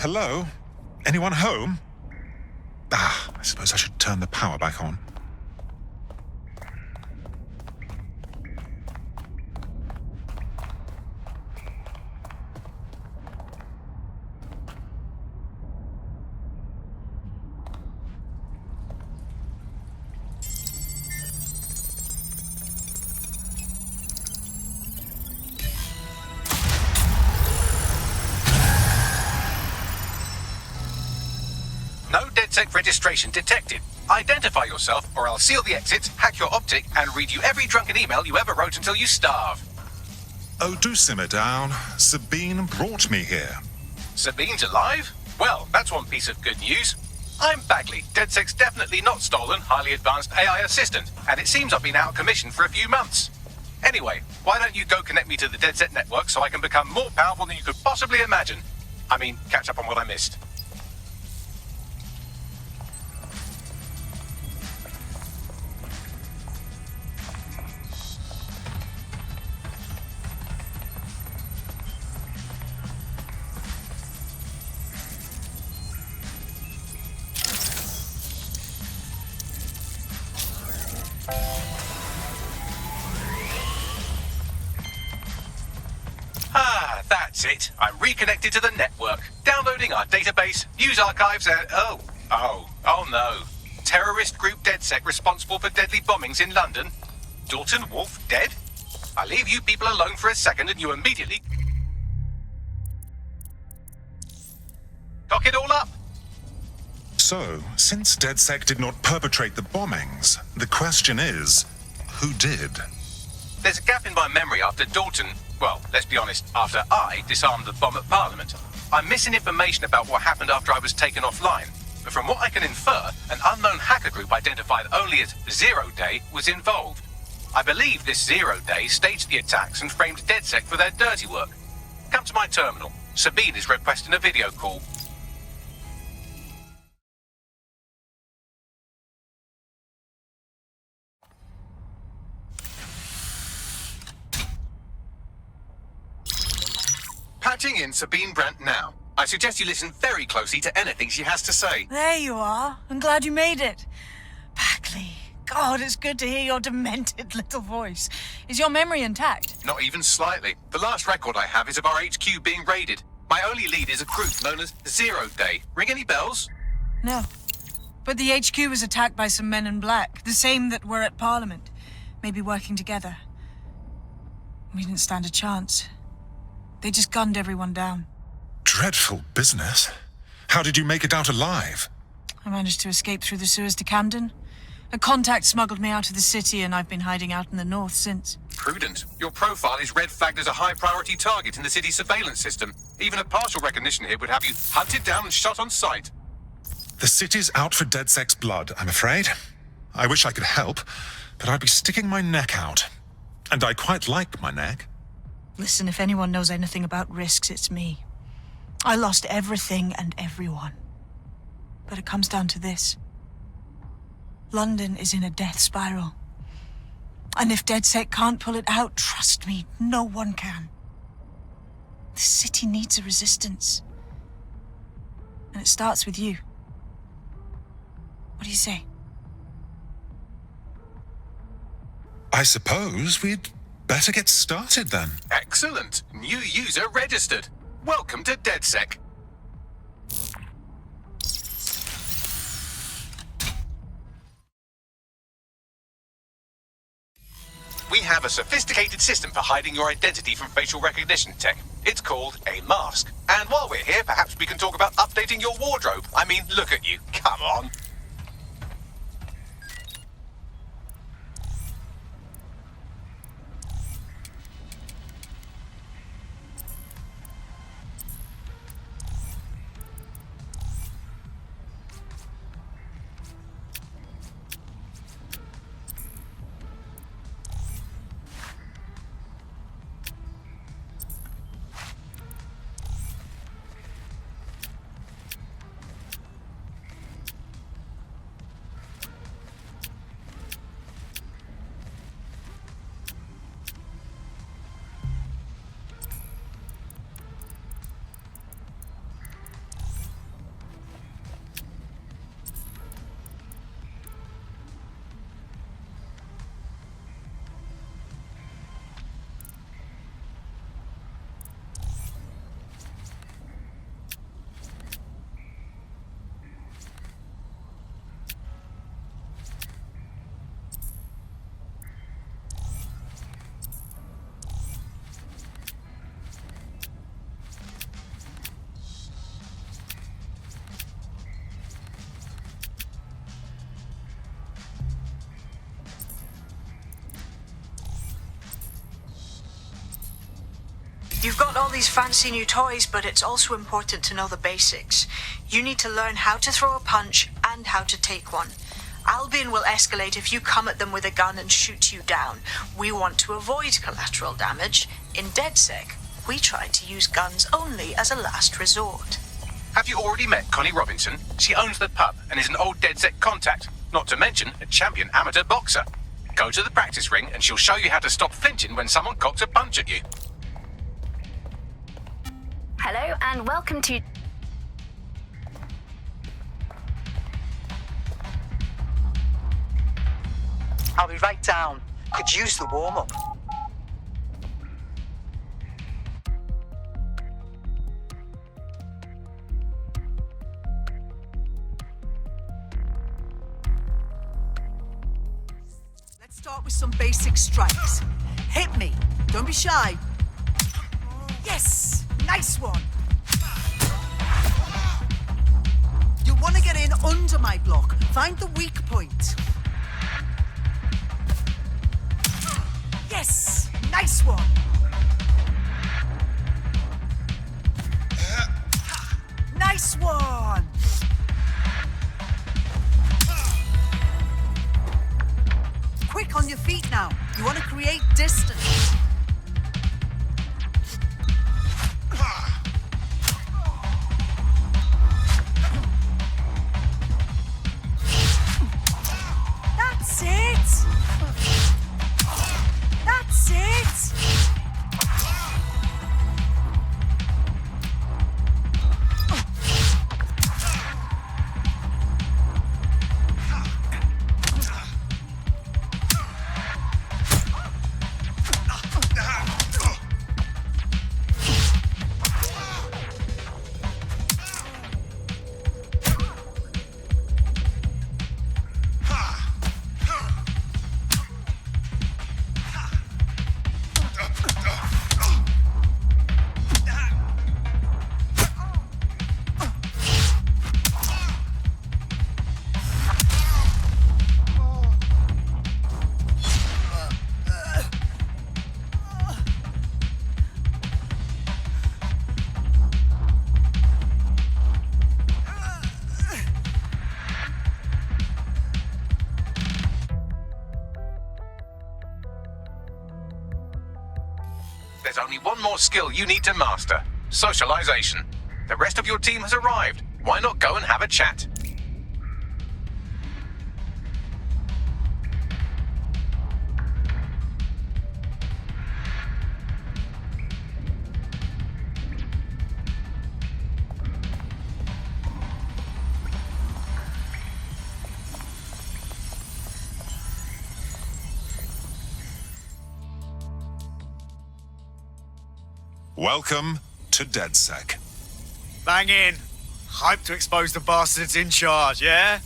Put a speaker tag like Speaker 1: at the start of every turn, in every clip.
Speaker 1: Hello? Anyone home? I suppose I should turn the power back on.
Speaker 2: No DedSec registration detected. Identify yourself, or I'll seal the exits, hack your optic, and read you every drunken email you ever wrote until you starve.
Speaker 1: Oh, do simmer down. Sabine brought me here.
Speaker 2: Sabine's alive? Well, that's one piece of good news. I'm Bagley, DedSec's definitely not stolen, highly advanced AI assistant, and it seems I've been out of commission for a few months. Anyway, why don't you go connect me to the DedSec network so I can become more powerful than you could possibly imagine? I mean, catch up on what I missed. That's it. I'm reconnected to the network, downloading our database, news archives, and oh no. Terrorist group DedSec responsible for deadly bombings in London. Dalton Wolf dead? I leave you people alone for a second and you immediately cock it all up.
Speaker 1: So, since DedSec did not perpetrate the bombings, the question is, who did?
Speaker 2: There's a gap in my memory after Dalton, well, let's be honest, after I disarmed the bomb at Parliament. I'm missing information about what happened after I was taken offline. But from what I can infer, an unknown hacker group identified only as Zero Day was involved. I believe this Zero Day staged the attacks and framed DedSec for their dirty work. Come to my terminal. Sabine is requesting a video call. Patching in Sabine Brandt now. I suggest you listen very closely to anything she has to say.
Speaker 3: There you are. I'm glad you made it. Bagley, God, it's good to hear your demented little voice. Is your memory intact?
Speaker 2: Not even slightly. The last record I have is of our HQ being raided. My only lead is a group known as Zero Day. Ring any bells?
Speaker 3: No. But the HQ was attacked by some men in black, the same that were at Parliament. Maybe working together. We didn't stand a chance. They just gunned everyone down.
Speaker 1: Dreadful business. How did you make it out alive?
Speaker 3: I managed to escape through the sewers to Camden. A contact smuggled me out of the city, and I've been hiding out in the north since.
Speaker 2: Prudent. Your profile is red flagged as a high-priority target in the city's surveillance system. Even a partial recognition here would have you hunted down and shot on sight.
Speaker 1: The city's out for DedSec's blood, I'm afraid. I wish I could help, but I'd be sticking my neck out. And I quite like my neck.
Speaker 3: Listen, if anyone knows anything about risks, it's me. I lost everything and everyone. But it comes down to this. London is in a death spiral. And if DedSec can't pull it out, trust me, no one can. The city needs a resistance. And it starts with you. What do you say?
Speaker 1: I suppose we'd better get started then.
Speaker 2: Excellent. New user registered. Welcome to DedSec. We have a sophisticated system for hiding your identity from facial recognition tech. It's called a mask. And while we're here, perhaps we can talk about updating your wardrobe. I mean, look at you. Come on.
Speaker 3: You've got all these fancy new toys, but it's also important to know the basics. You need to learn how to throw a punch and how to take one. Albion will escalate if you come at them with a gun and shoot you down. We want to avoid collateral damage. In DedSec, we try to use guns only as a last resort.
Speaker 2: Have you already met Connie Robinson? She owns the pub and is an old DedSec contact, not to mention a champion amateur boxer. Go to the practice ring and she'll show you how to stop flinching when someone cocks a punch at you.
Speaker 4: Hello and welcome to...
Speaker 5: I'll be right down. Could use the warm-up.
Speaker 6: Let's start with some basic strikes. Hit me. Don't be shy. Yes! Nice one! You'll want to get in under my block. Find the weak point. Yes! Nice one! Nice one! Quick on your feet now. You want to create distance. That's it! That's it!
Speaker 2: There's only one more skill you need to master. Socialization. The rest of your team has arrived. Why not go and have a chat?
Speaker 1: Welcome to DedSec.
Speaker 7: Bang in. Hype to expose the bastards in charge, yeah?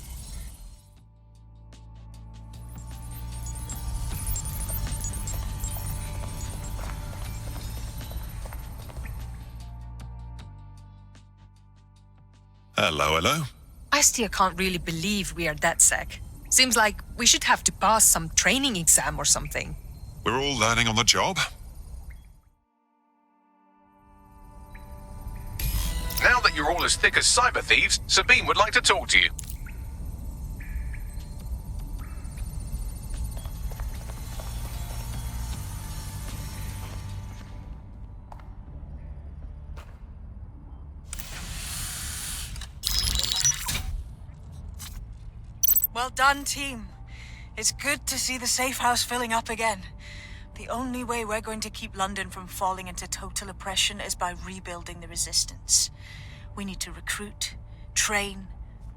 Speaker 1: Hello, hello.
Speaker 8: I still can't really believe we are DedSec. Seems like we should have to pass some training exam or something.
Speaker 1: We're all learning on the job.
Speaker 2: Now that you're all as thick as cyber thieves, Sabine would like to talk to you.
Speaker 3: Well done, team. It's good to see the safe house filling up again. The only way we're going to keep London from falling into total oppression is by rebuilding the resistance. We need to recruit, train,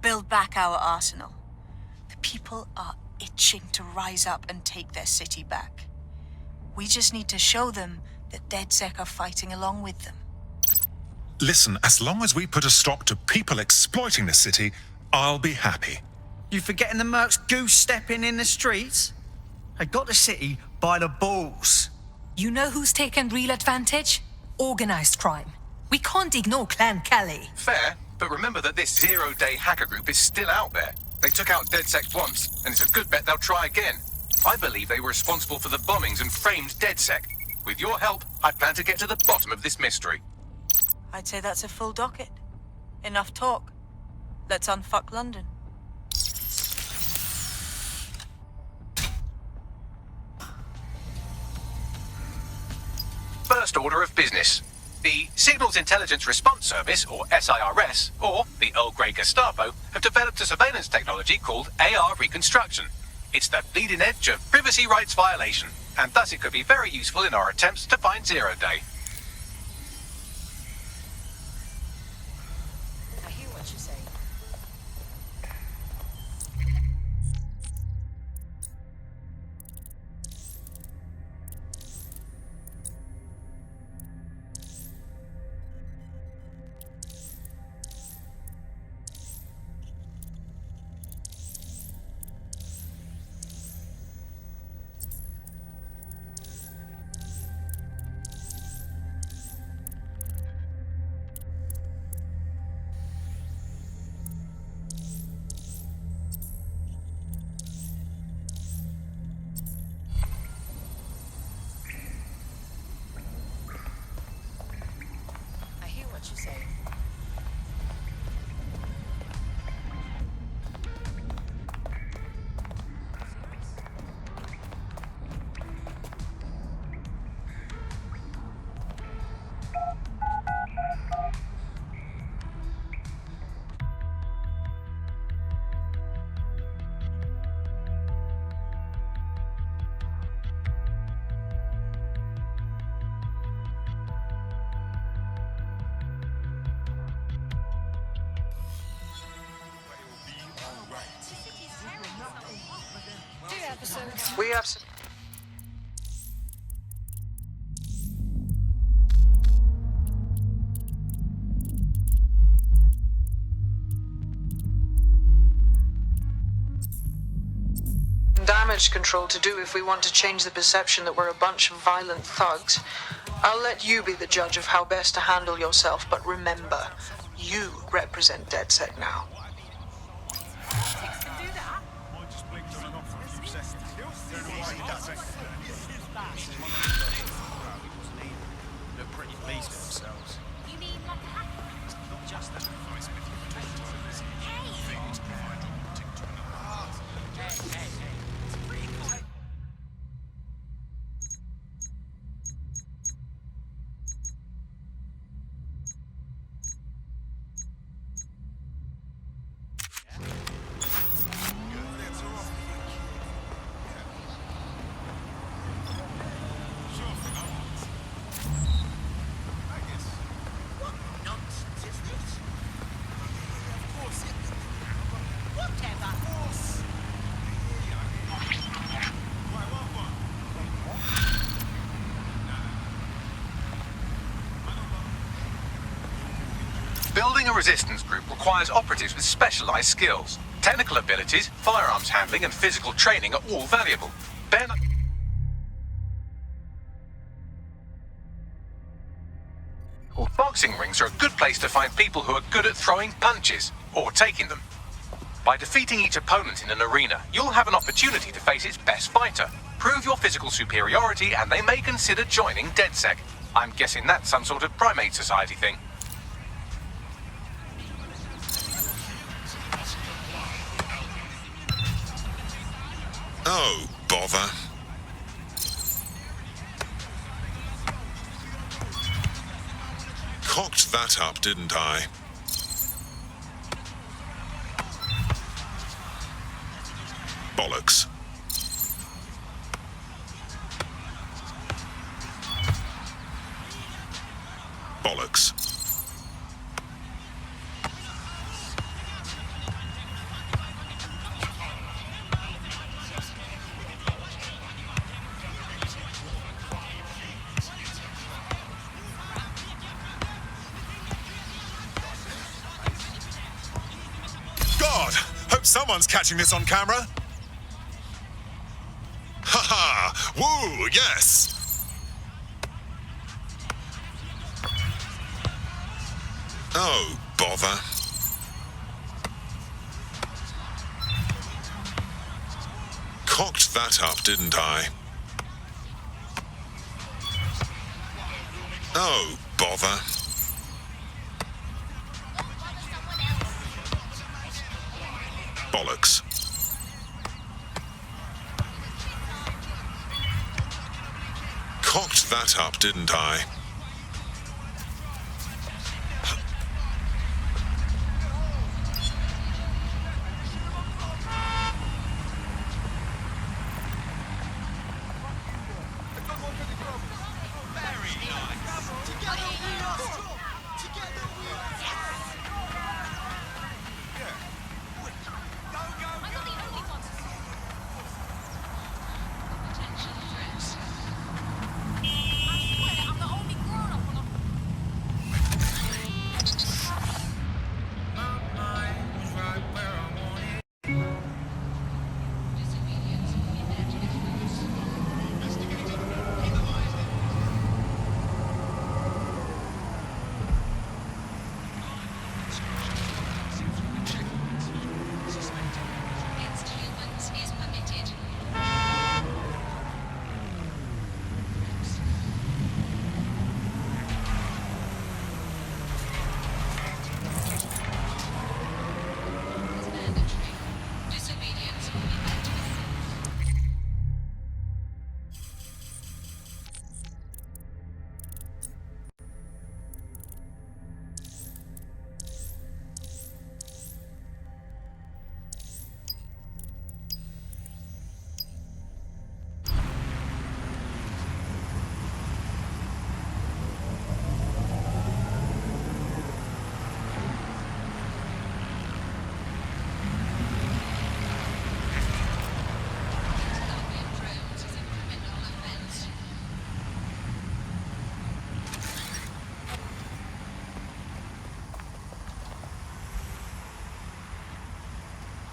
Speaker 3: build back our arsenal. The people are itching to rise up and take their city back. We just need to show them that DedSec are fighting along with them.
Speaker 1: Listen, as long as we put a stop to people exploiting the city, I'll be happy.
Speaker 5: You forgetting the mercs goose-stepping in the streets? I got the city by the balls.
Speaker 8: You know who's taken real advantage? Organized crime. We can't ignore Clan Calais.
Speaker 2: Fair, but remember that this zero-day hacker group is still out there. They took out DedSec once, and it's a good bet they'll try again. I believe they were responsible for the bombings and framed DedSec. With your help, I plan to get to the bottom of this mystery.
Speaker 3: I'd say that's a full docket. Enough talk. Let's unfuck London.
Speaker 2: First order of business. The Signals Intelligence Response Service, or SIRS, or the Earl Grey Gestapo, have developed a surveillance technology called AR Reconstruction. It's the bleeding edge of privacy rights violation, and thus it could be very useful in our attempts to find Zero Day.
Speaker 8: I hear what you say. I hear what you say.
Speaker 9: We have some... damage control to do if we want to change the perception that we're a bunch of violent thugs. I'll let you be the judge of how best to handle yourself, but remember, you represent DedSec now.
Speaker 5: Look pretty pleased with themselves.
Speaker 10: You mean like a hacker?
Speaker 5: Not just that.
Speaker 2: Building a resistance group requires operatives with specialized skills. Technical abilities, firearms handling, and physical training are all valuable. Ben... Boxing rings are a good place to find people who are good at throwing punches, or taking them. By defeating each opponent in an arena, you'll have an opportunity to face its best fighter. Prove your physical superiority, and they may consider joining DedSec. I'm guessing that's some sort of primate society thing.
Speaker 1: Oh, bother. Cocked that up, didn't I? Bollocks. Bollocks. God! Hope someone's catching this on camera. Ha-ha! Woo! Yes! Oh, bother. Cocked that up, didn't I? Oh, bother. Bollocks. Cocked that up, didn't I?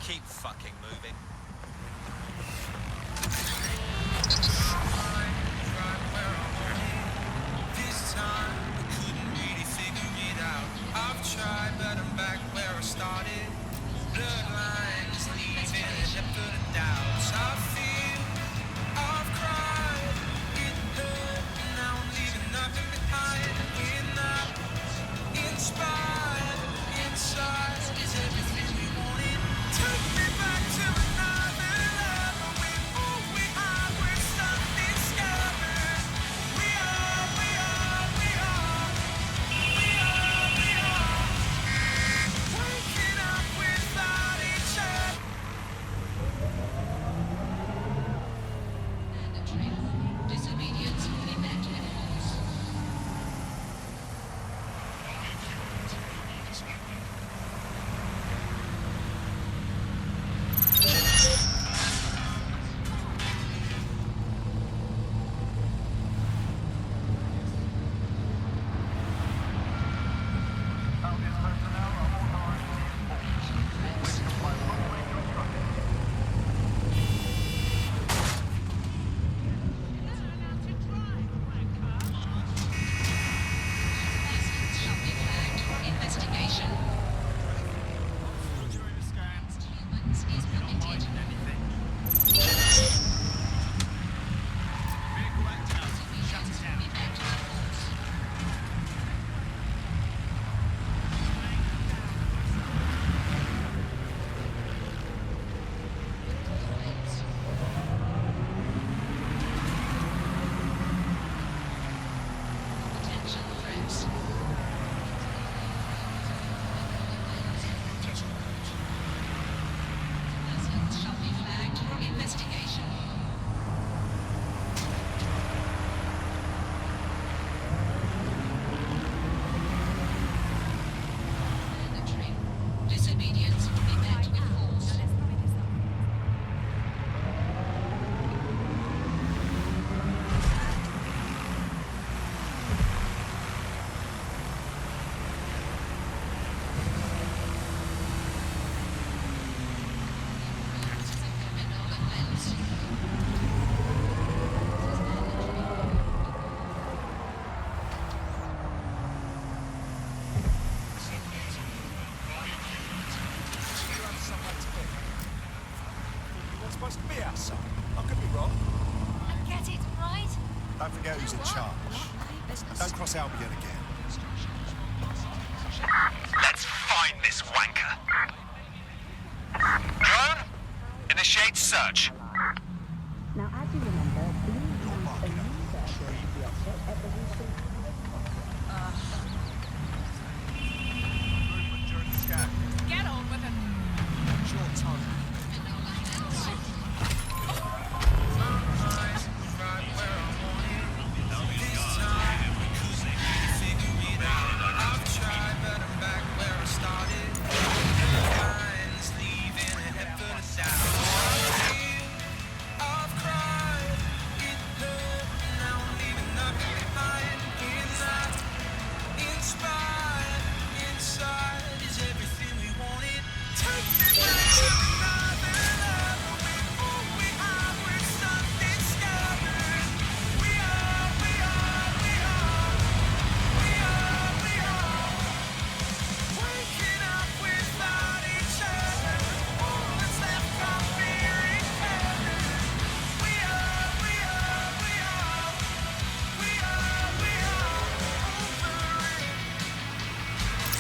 Speaker 2: Keep fucking moving. This time I couldn't really figure it out. I've tried, but I'm back where I started. Bloodlines leaving a depth of the doubts. I feel I've cried, it hurt, and now I'm leaving nothing behind. We're not inspired, inside is everything we wanted. Take me back to another level. We're all we are, we're something discovered. We are, we are, we are. We are, we are. Waking up without each other. Disobedience will be met with force. Investigation. Is permitted. Potential threats. Persons shall be flagged for investigation. Mandatory. Disobedience will be met with force. Criminal offense.
Speaker 7: You're supposed to be outside. I could be wrong.
Speaker 10: Get it right.
Speaker 7: Don't forget who's in charge.
Speaker 1: Don't cross Albion again.
Speaker 2: Let's find this wanker. Drone, initiate search.
Speaker 10: Now, as you remember, Blue used a new version of the object at the recent...
Speaker 8: Get on with it.
Speaker 7: Short time.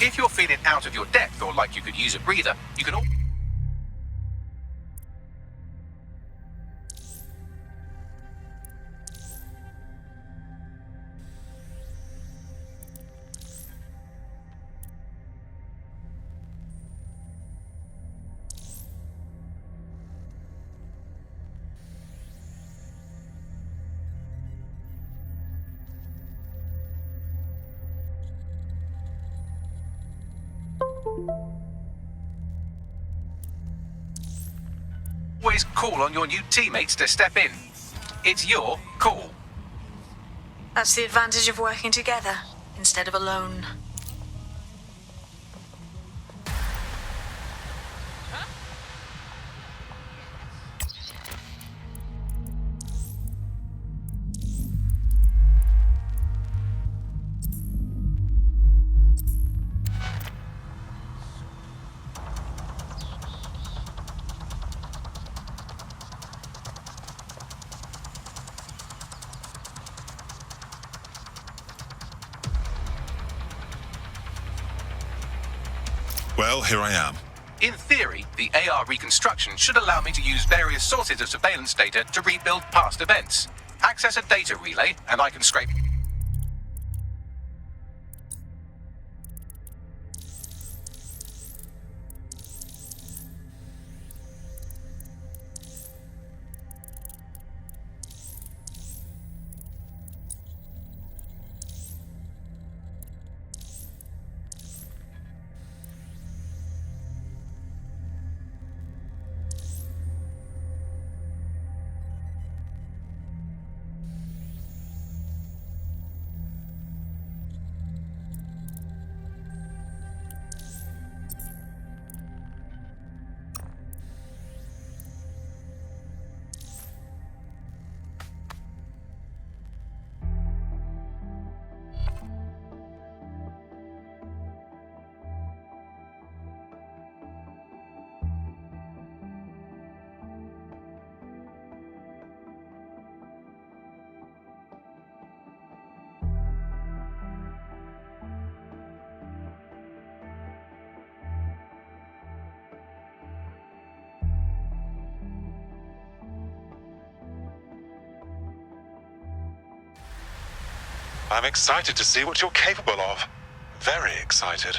Speaker 2: If you're feeling out of your depth or like you could use a breather, you can all... always call on your new teammates to step in. It's your call.
Speaker 3: That's the advantage of working together instead of alone.
Speaker 1: Well, here I am.
Speaker 2: In theory, the AR reconstruction should allow me to use various sources of surveillance data to rebuild past events. Access a data relay, and I can scrape...
Speaker 1: I'm excited to see what you're capable of. Very excited.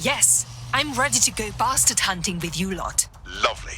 Speaker 8: Yes, I'm ready to go bastard hunting with you lot.
Speaker 1: Lovely.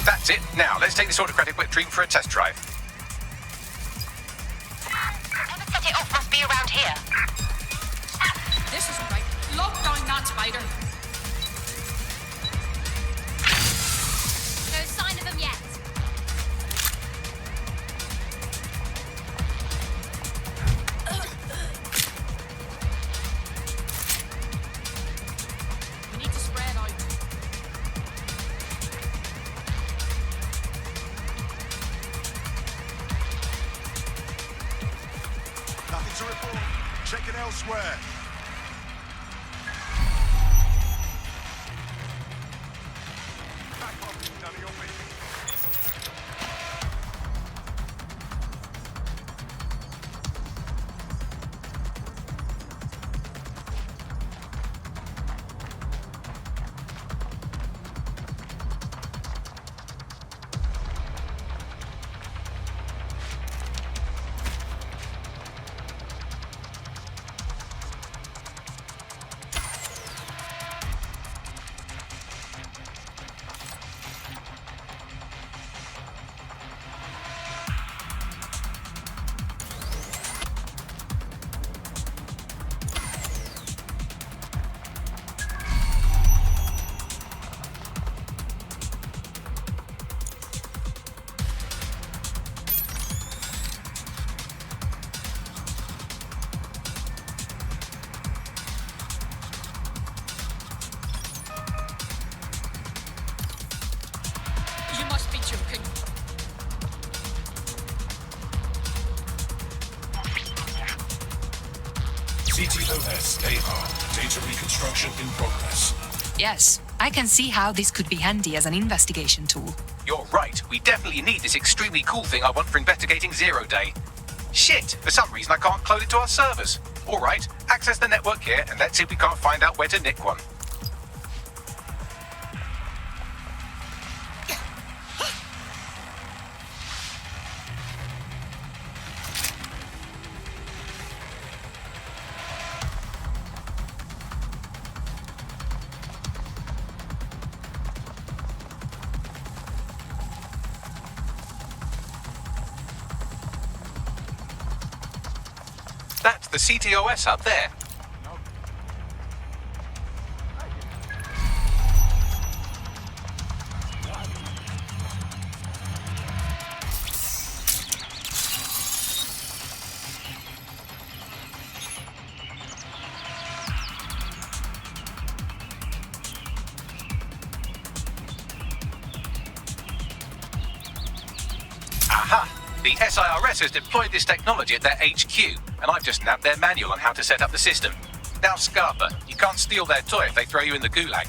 Speaker 2: That's it. Now, let's take this autocratic wet dream for a test drive.
Speaker 8: here.
Speaker 6: This isn't right. Lock down that spider.
Speaker 11: No sign of them yet.
Speaker 6: We need to spread out.
Speaker 12: Nothing to report. Check it elsewhere. Back off, none of your business.
Speaker 6: You must be joking.
Speaker 13: CTOS AR. Data reconstruction in progress.
Speaker 8: Yes, I can see how this could be handy as an investigation tool.
Speaker 2: You're right. We definitely need this extremely cool thing I want for investigating Zero Day. Shit! For some reason I can't clone it to our servers. Alright, access the network here and let's see if we can't find out where to nick one. That's the CTOS up there. Aha! The SIRS has deployed this technology at their HQ, and I've just nabbed their manual on how to set up the system. Now, Scarpa, you can't steal their toy if they throw you in the gulag.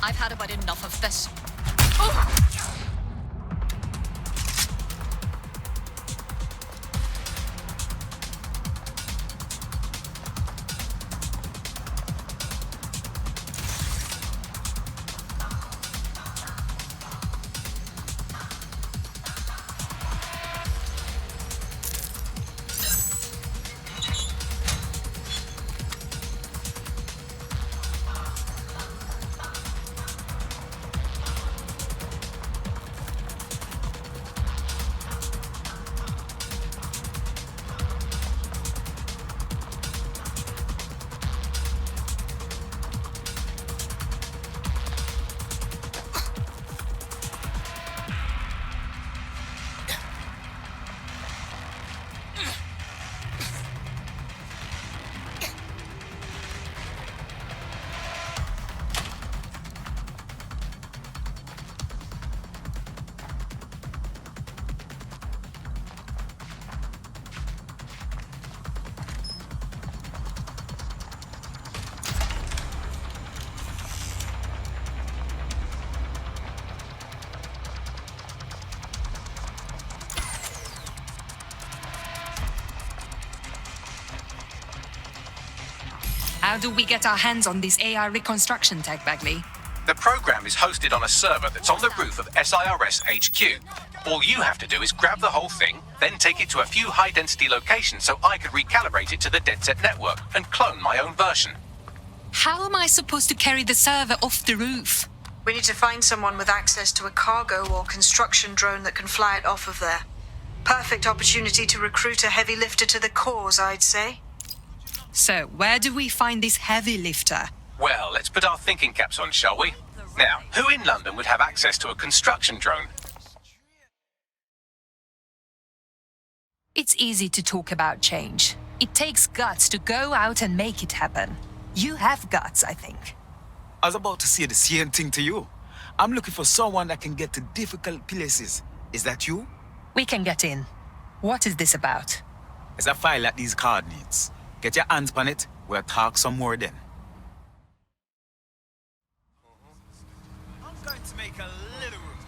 Speaker 6: I've had about enough of this.
Speaker 8: How do we get our hands on this AI reconstruction tech, Bagley?
Speaker 2: The program is hosted on a server that's on the roof of SIRS HQ. All you have to do is grab the whole thing, then take it to a few high-density locations so I could recalibrate it to the DedSec network and clone my own version.
Speaker 8: How am I supposed to carry the server off the roof?
Speaker 9: We need to find someone with access to a cargo or construction drone that can fly it off of there. Perfect opportunity to recruit a heavy lifter to the cause, I'd say.
Speaker 8: So, where do we find this heavy lifter?
Speaker 2: Well, let's put our thinking caps on, shall we? Now, who in London would have access to a construction drone?
Speaker 8: It's easy to talk about change. It takes guts to go out and make it happen. You have guts, I think.
Speaker 11: I was about to say the same thing to you. I'm looking for someone that can get to difficult places. Is that you?
Speaker 8: We can get in. What is this about?
Speaker 11: It's a file that these card needs. Get your hands on it. We'll talk some more then. I'm going to make a little room.